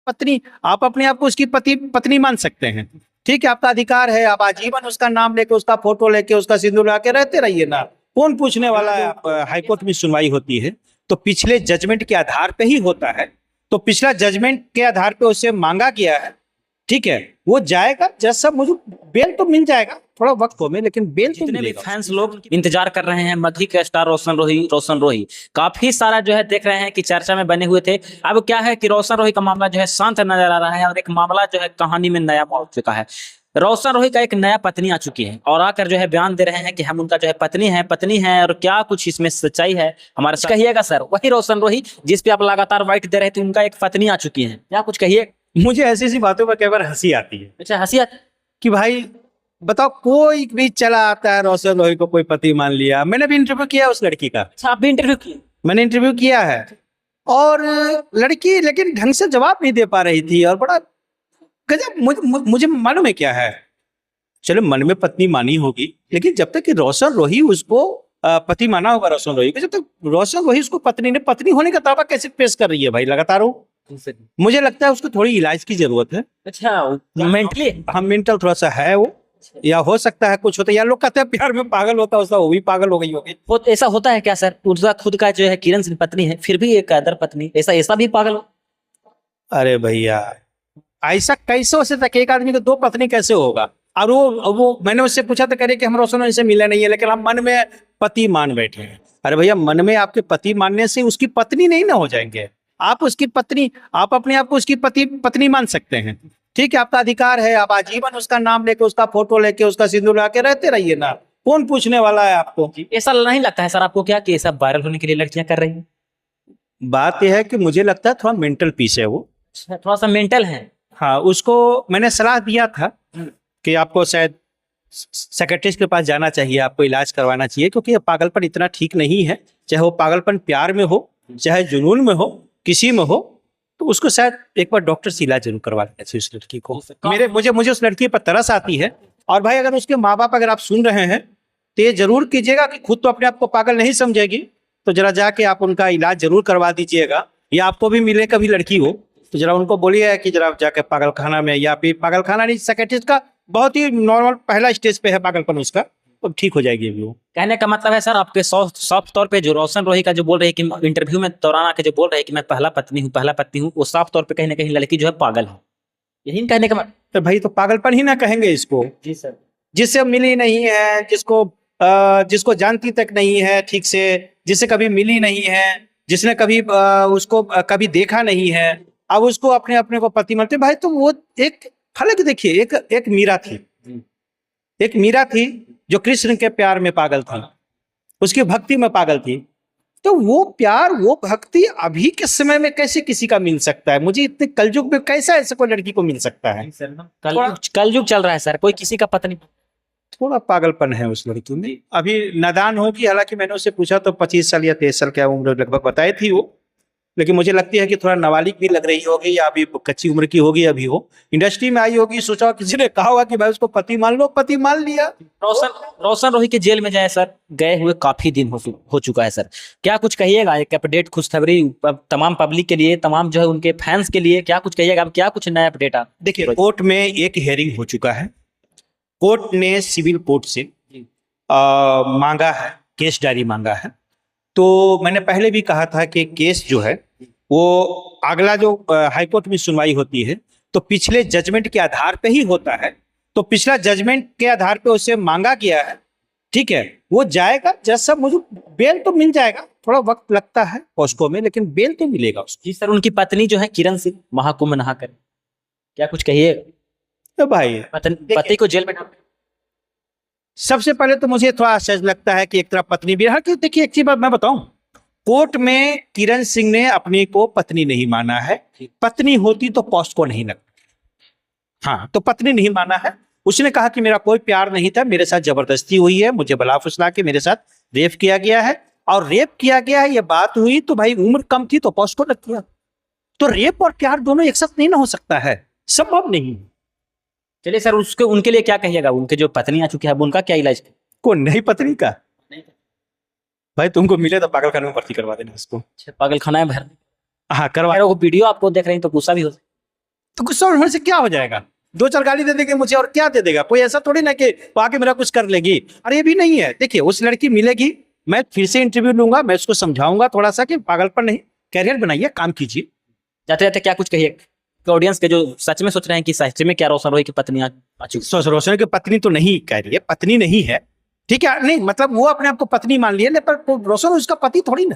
पत्नी, आप अपने आप को उसकी पत्नी मान सकते हैं, ठीक है, आपका अधिकार है, आप आजीवन उसका नाम लेके, उसका फोटो लेके, उसका सिंदूर लगा के रहते रहिए ना, कौन पूछने वाला है। आप हाईकोर्ट में सुनवाई होती है तो पिछले जजमेंट के आधार पे ही होता है, तो पिछला जजमेंट के आधार पे उससे मांगा गया है, ठीक है, वो जाएगा। जज साहब मुझे बेल तो मिल जाएगा, थोड़ा वक्त हो में, लेकिन बेल तो जितने भी मिलेगा। फैंस लोग इंतजार कर रहे हैं मगही के स्टार रोशन रोही काफी सारा जो है देख रहे हैं कि चर्चा में बने हुए थे। अब क्या है कि रोशन रोही का मामला जो है शांत नजर आ रहा है और एक मामला जो है कहानी में नया पहुंच चुका है। रोशन रोही का एक नया पत्नी आ चुकी है और आकर जो है बयान दे रहे हैं कि हम उनका जो है पत्नी है और क्या कुछ इसमें सच्चाई है हमारे साथ कहिएगा सर। वही रोशन रोही जिस पे आप लगातार वाइट दे रहे थे, उनका एक पत्नी आ चुकी है, क्या कुछ कहिए। मुझे ऐसी ऐसी बातों पर कई बार हंसी आती है। अच्छा, हंसी आती कि भाई बताओ, कोई भी चला आता है रोशन रोही को कोई पति मान लिया। मैंने भी इंटरव्यू किया उस लड़की का। अच्छा, आप भी इंटरव्यू किए? मैंने इंटरव्यू किया है, और लड़की लेकिन ढंग से जवाब नहीं दे पा रही थी, और बड़ा गजब। मुझे मालूम है क्या है, चलो मन में पत्नी मानी होगी, लेकिन जब तक कि रोशन रोही उसको पति माना होगा रोशन रोही को, जब तक रोशन रोही उसको पत्नी होने का दावा कैसे पेश कर रही है भाई लगातार वो। मुझे लगता है उसको थोड़ी इलाज की जरूरत है। अच्छा, मेंटली? हाँ, मेंटल थोड़ा सा है वो, या हो सकता है कुछ होता है, या लोग कहते हैं प्यार में पागल होता है, उसका वो भी पागल हो गई होगी। ऐसा होता है क्या सर? उसका खुद का जो है किरण सिंह पत्नी है, फिर भी एक अदर पत्नी, ऐसा भी पागल हो? अरे भैया, ऐसा कैसे हो सकता है? एक आदमी को दो पत्नी कैसे होगा? और वो मैंने उससे पूछा तो कह रहे कि हम रोशन रोही से मिले नहीं है, लेकिन हम मन में पति मान बैठे हैं। अरे भैया, मन में आपके पति मानने से उसकी पत्नी नहीं ना हो जाएंगे। आप उसकी पत्नी, आप अपने आप को उसकी पत्नी मान सकते हैं, ठीक है, आपका अधिकार है, आप आजीवन उसका नाम लेके, उसका फोटो लेके, उसका सिंदूर लगा के रहते रहिए ना, कौन पूछने वाला है आपको। ऐसा नहीं लगता है सर आपको क्या कि ये सब वायरल होने के लिए लड़कियां कर रही हैं? बात यह है कि मुझे लगता है थोड़ा मेंटल पीस है वो। थोड़ा सा मेंटल है। हाँ, उसको मैंने सलाह दिया था कि आपको शायद साइकियाट्रिस्ट के पास जाना चाहिए, आपको इलाज करवाना चाहिए, क्योंकि ये पागलपन इतना ठीक नहीं है। चाहे वो पागलपन प्यार में हो, चाहे जुनून में हो, किसी में हो, तो उसको शायद एक बार डॉक्टर से इलाज जरूर करवा लेना चाहिए उस लड़की को। मुझे उस लड़की पर तरस आती है। और भाई, अगर उसके माँ बाप अगर आप सुन रहे हैं तो ये जरूर कीजिएगा कि खुद तो अपने आप को पागल नहीं समझेगी, तो जरा जाके आप उनका इलाज जरूर करवा दीजिएगा। या आपको भी मिले कभी लड़की हो तो जरा उनको बोलिए कि जरा जाके पागल खाना में, या फिर पागल खाना नहीं, साइकियाट्रिस्ट का बहुत ही नॉर्मल पहला स्टेज पे है पागलपन उसका, तो ठीक हो जाएगी अभी वो। कहने का मतलब है सर आपके सॉफ्ट तौर पे जो रोशन रोही का जो बोल रहे हैं कि इंटरव्यू में दौरान आके जो बोल रहे हैं कि मैं पहला पत्नी हूँ, वो साफ तौर पे कहीं ना कहीं लड़की जो है पागल है, यही कहने का मतलब? तो भाई, तो पागलपन ही ना कहेंगे इसको। जी सर। जिससे मिली नहीं है, जिसको जानती तक नहीं है ठीक से, जिससे कभी मिली नहीं है, जिसने कभी उसको कभी देखा नहीं है, अब उसको अपने को पति मानते भाई। तो वो एक, हालांकि देखिए, एक मीरा थी जो कृष्ण के प्यार में पागल थी, उसकी भक्ति में पागल थी। तो वो प्यार, वो भक्ति अभी के समय में कैसे किसी का मिल सकता है? मुझे इतने कलयुग में कैसे ऐसे कोई लड़की को मिल सकता है? कलयुग चल रहा है सर, कोई किसी का पत्नी। थोड़ा पागलपन है उस लड़की में। अभी नादान होगी, हालांकि मैंने उससे पूछा तो 25 साल या 23 साल क्या उम्र लगभग बताई थी वो, लेकिन मुझे लगती है कि थोड़ा नाबालिग भी लग रही होगी, या अभी कच्ची उम्र की होगी। अभी वो इंडस्ट्री में आई होगी, सोचा किसी ने कहा होगा कि भाई उसको पति मान लो, पति मान लिया। रोशन रोही के जेल में जाए सर, गए हुए काफी दिन हो चुका है सर, क्या कुछ कहिएगा? एक अपडेट, खुशखबरी तमाम पब्लिक के लिए, तमाम जो है उनके फैंस के लिए, क्या कुछ कहिएगा? अब क्या कुछ नया अपडेट? देखिए, कोर्ट में एक हियरिंग हो चुका है। कोर्ट ने सिविल कोर्ट से मांगा है, केस डायरी मांगा है। तो मैंने पहले भी कहा था कि केस जो है वो अगला जो हाईकोर्ट में सुनवाई होती है तो पिछले जजमेंट के आधार पे ही होता है, तो पिछला जजमेंट के आधार पे उसे मांगा गया है, ठीक है, वो जाएगा। जज साहब मुझे बेल तो मिल जाएगा, थोड़ा वक्त लगता है पॉस्को में, लेकिन बेल तो मिलेगा उसको। जी सर, उनकी पत्नी जो है किरण सिंह महाकुंभ नहाकर, क्या कुछ कहिए? तो भाई, पति को जेल में सबसे पहले तो मुझे थोड़ा आश्चर्य लगता है कि एक तरफ पत्नी भी है। देखिए, एक चीज बात मैं बताऊं, कोर्ट में किरण सिंह ने अपनी को पत्नी नहीं माना है। पत्नी होती तो पॉस्को नहीं लगता। हाँ, तो पत्नी नहीं माना है। उसने कहा कि मेरा कोई प्यार नहीं था, मेरे साथ जबरदस्ती हुई है, मुझे बला फुसला के मेरे साथ रेप किया गया है, और रेप किया गया है, ये बात हुई तो भाई उम्र कम थी तो पॉस्को लग गया। तो रेप और प्यार दोनों एक साथ नहीं ना हो सकता है, संभव नहीं। चलिए सर, उनके लिए क्या कहिएगा? उनके जो पत्नी आ चुकी है, उनका क्या इलाज? कौन नहीं पत्नी का? भाई, तुमको मिले तो पागल खाने में भर्ती करवा देना उसको। पागल खाना है भर? हाँ, करवा। वो वीडियो आपको देख रहे हैं तो गुस्सा भी हो तो गुस्सा होने से क्या हो जाएगा? 2-4 गाली दे देंगे मुझे और क्या दे देगा? कोई ऐसा थोड़ी ना कि वो आके मेरा कुछ कर लेगी। और ये भी नहीं है। देखिए उस लड़की मिलेगी, मैं फिर से इंटरव्यू लूंगा, मैं उसको समझाऊंगा थोड़ा सा कि पागलपन नहीं, कैरियर बनाइए, काम कीजिए। जाते जाते क्या कुछ कहिए ऑडियंस के जो सच में सोच रहे हैं कि सच में क्या रोशन रोही की पत्नी आ चुकी है? रोशन की पत्नी तो नहीं कह रही है, पत्नी नहीं है, ठीक है, नहीं मतलब वो अपने आप को पत्नी मान लिया, पर रोशन उसका पति थोड़ी ना।